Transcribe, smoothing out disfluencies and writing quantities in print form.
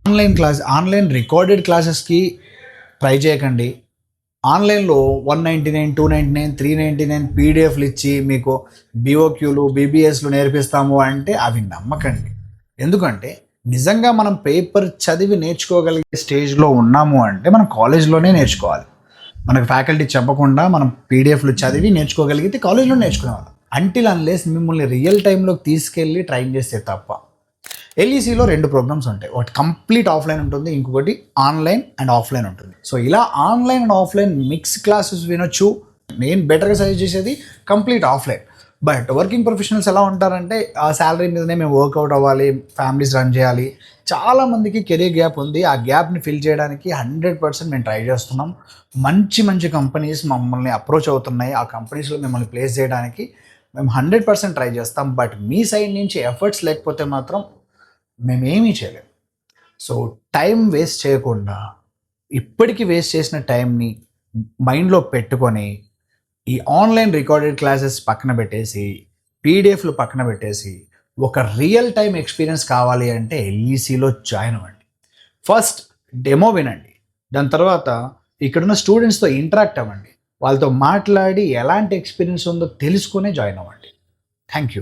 Online recorded క్లాసెస్కి try చేయకండి. ఆన్లైన్లో 199, 299, 399 పీడిఎఫ్లు ఇచ్చి మీకు బీఓక్యూలు బీబీఎస్లు నేర్పిస్తాము అంటే అవి నమ్మకండి. ఎందుకంటే నిజంగా మనం పేపర్ చదివి నేర్చుకోగలిగే స్టేజ్లో ఉన్నాము అంటే మనం కాలేజ్లోనే నేర్చుకోవాలి. మనకు ఫ్యాకల్టీ చెప్పకుండా మనం పీడిఎఫ్లు చదివి నేర్చుకోగలిగితే కాలేజ్లో నేర్చుకునేవాళ్ళం. అంటిల్ అన్లెస్ మిమ్మల్ని రియల్ టైంలోకి తీసుకెళ్ళి ట్రైన్ చేస్తే తప్ప. ఎల్ఈసిలో 2 ప్రోగ్రామ్స్ ఉంటాయి. ఒకటి కంప్లీట్ ఆఫ్లైన్ ఉంటుంది, ఇంకొకటి ఆన్లైన్ అండ్ ఆఫ్లైన్ ఉంటుంది. సో ఇలా online and offline mix classes వినొచ్చు. నేను బెటర్గా సజెస్ట్ చేసేది complete offline. But working professionals ఎలా ఉంటారంటే ఆ శాలరీ మీదనే మేము వర్కౌట్ అవ్వాలి, ఫ్యామిలీస్ రన్ చేయాలి. చాలామందికి కెరీర్ గ్యాప్ ఉంది. ఆ గ్యాప్ని ఫిల్ చేయడానికి 100% మేము ట్రై చేస్తున్నాం. మంచి మంచి కంపెనీస్ మమ్మల్ని అప్రోచ్ అవుతున్నాయి. ఆ కంపెనీస్లో మిమ్మల్ని ప్లేస్ చేయడానికి మేము 100% ట్రై చేస్తాం. బట్ మీ సైడ్ నుంచి ఎఫర్ట్స్ లేకపోతే మాత్రం మేమేమీ చేయలేము. సో టైం వేస్ట్ చేయకుండా ఇప్పటికీ వేస్ట్ చేసిన టైంని మైండ్లో పెట్టుకొని ఈ ఆన్లైన్ రికార్డెడ్ క్లాసెస్ పక్కన పెట్టేసి పీడిఎఫ్లు పక్కన పెట్టేసి ఒక రియల్ టైం ఎక్స్పీరియన్స్ కావాలి అంటే ఎల్ఈసిలో జాయిన్ అవ్వండి. ఫస్ట్ డెమో వినండి, దాని తర్వాత ఇక్కడున్న స్టూడెంట్స్తో ఇంటరాక్ట్ అవ్వండి, వాళ్ళతో మాట్లాడి ఎలాంటి ఎక్స్పీరియన్స్ ఉందో తెలుసుకునే జాయిన్ అవ్వండి. Thank you.